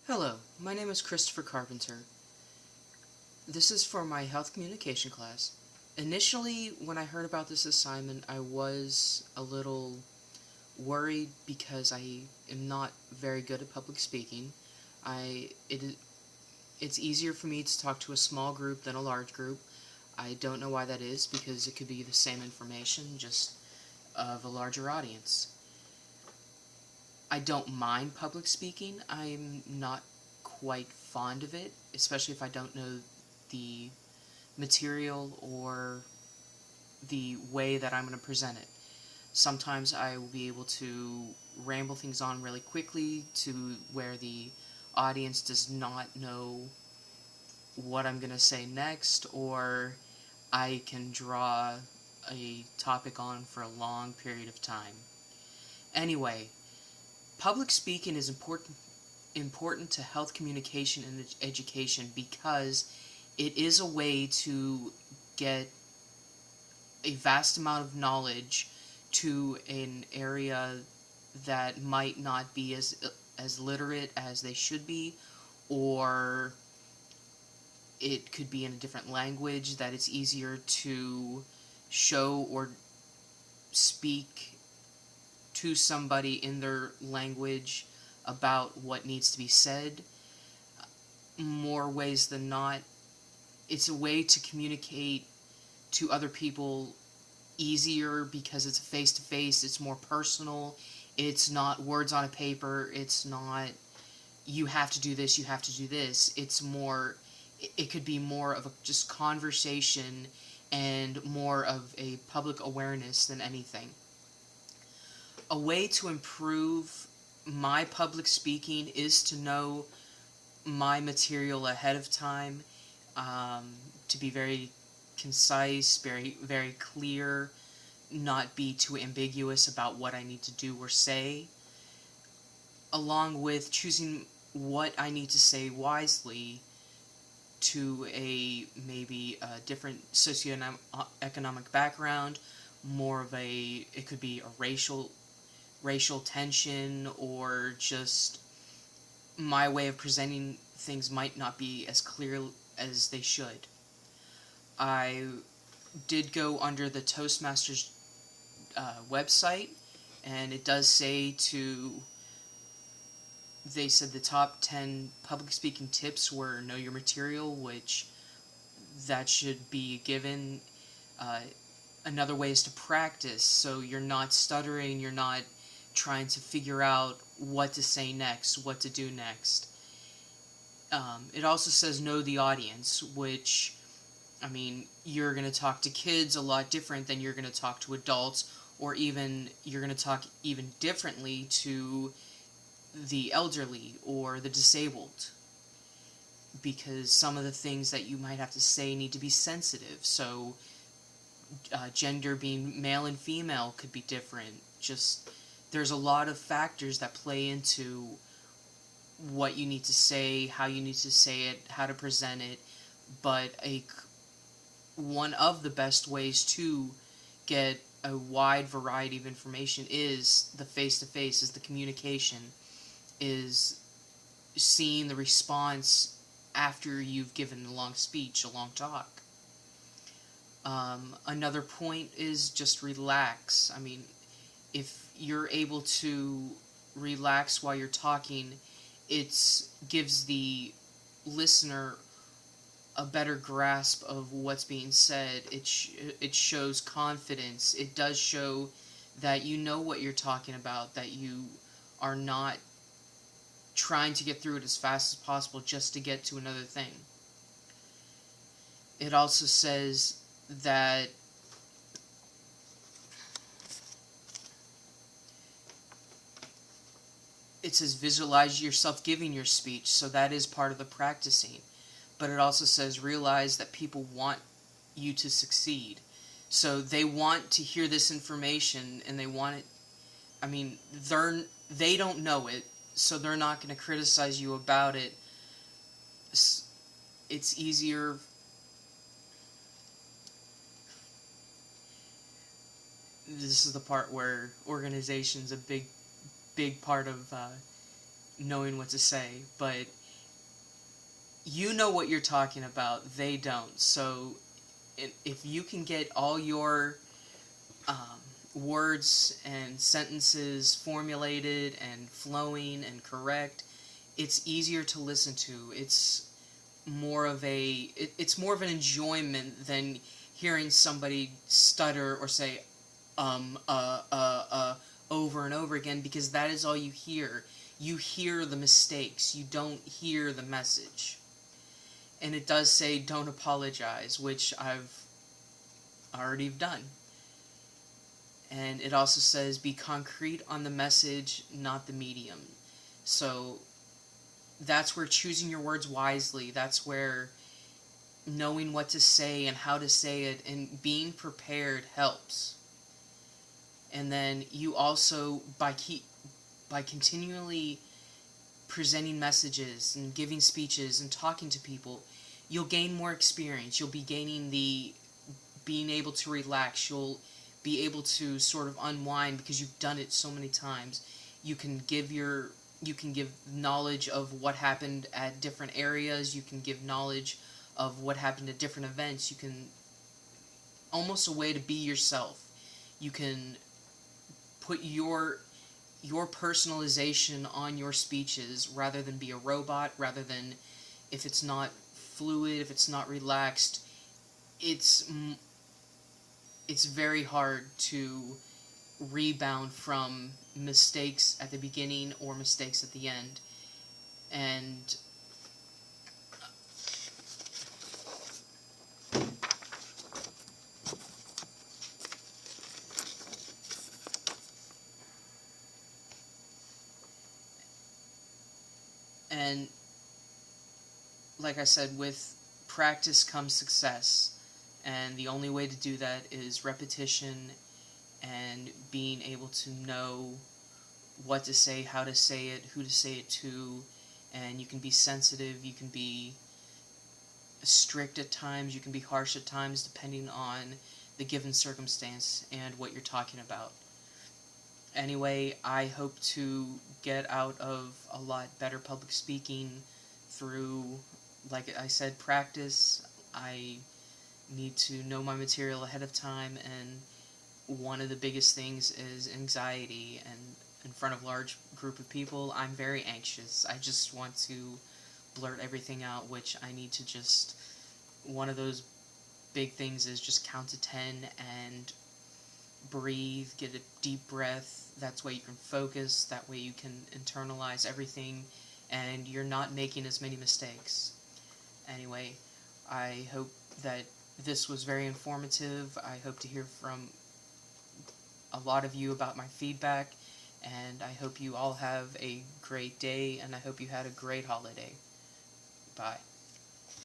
Hello, my name is Christopher Carpenter. This is for my health communication class. Initially, when I heard about this assignment, I was a little worried because I am not very good at public speaking. I it it's easier for me to talk to a small group than a large group. I don't know why that is because it could be the same information just of a larger audience. I don't mind public speaking. I'm not quite fond of it, especially if I don't know the material or the way that I'm going to present it. Sometimes I will be able to ramble things on really quickly to where the audience does not know what I'm going to say next, or I can draw a topic on for a long period of time. Anyway, public speaking is important to health communication and education because it is a way to get a vast amount of knowledge to an area that might not be as literate as they should be, or it could be in a different language that it's easier to show or speak to somebody in their language about what needs to be said. More ways than not, it's a way to communicate to other people easier because it's face to face, it's more personal, it's not words on a paper, it's not you have to do this, you have to do this. It's more, it could be more of a just conversation and more of a public awareness than anything. A way to improve my public speaking is to know my material ahead of time, to be very concise, very clear, not be too ambiguous about what I need to do or say, along with choosing what I need to say wisely to a maybe a different socioeconomic background, more of a it could be a racial tension, or just my way of presenting things might not be as clear as they should. I did go under the Toastmasters website, and it does say they said the top 10 public speaking tips were know your material, which that should be given. Uh, Another way is to practice, so you're not stuttering, you're not trying to figure out what to say next, what to do next. It also says know the audience, which, I mean, you're going to talk to kids a lot different than you're going to talk to adults, or even you're going to talk even differently to the elderly or the disabled, because some of the things that you might have to say need to be sensitive. So, gender being male and female could be different. Just there's a lot of factors that play into what you need to say, how you need to say it, how to present it. But one of the best ways to get a wide variety of information is the face to face, is the communication, is seeing the response after you've given a long speech, a long talk. Another point is just relax. I mean, if you're able to relax while you're talking, it gives the listener a better grasp of what's being said. It shows confidence. It does show that you know what you're talking about, that you are not trying to get through it as fast as possible just to get to another thing. It also says that it says visualize yourself giving your speech, so that is part of the practicing. But it also says realize that people want you to succeed. So they want to hear this information and they want it. I mean, they don't know it, so they're not going to criticize you about it. It's easier. This is the part where organization's a big part of knowing what to say, but you know what you're talking about. They don't. So if you can get all your words and sentences formulated and flowing and correct, it's easier to listen to. It's more of an enjoyment than hearing somebody stutter or say over and over again, because that is all you hear. You hear the mistakes, you don't hear the message. And it does say don't apologize, which I've already done. And it also says be concrete on the message, not the medium. So that's where choosing your words wisely, that's where knowing what to say and how to say it and being prepared helps. And then you also, by continually presenting messages and giving speeches and talking to people, you'll gain more experience. You'll be gaining the being able to relax. You'll be able to sort of unwind because you've done it so many times. You can give knowledge of what happened at different areas. You can give knowledge of what happened at different events. You can almost a way to be yourself. You can put your personalization on your speeches rather than be a robot, rather than, if it's not fluid, if it's not relaxed, it's very hard to rebound from mistakes at the beginning or mistakes at the end. And like I said, with practice comes success, and the only way to do that is repetition and being able to know what to say, how to say it, who to say it to. And you can be sensitive, you can be strict at times, you can be harsh at times, depending on the given circumstance and what you're talking about. Anyway, I hope to get out of a lot better public speaking through, like I said, practice. I need to know my material ahead of time, and one of the biggest things is anxiety. And in front of a large group of people, I'm very anxious. I just want to blurt everything out, which I need to just... One of those big things is just count to 10 and breathe, get a deep breath. That's way you can focus, that way you can internalize everything, and you're not making as many mistakes. Anyway, I hope that this was very informative. I hope to hear from a lot of you about my feedback, and I hope you all have a great day, and I hope you had a great holiday. Bye.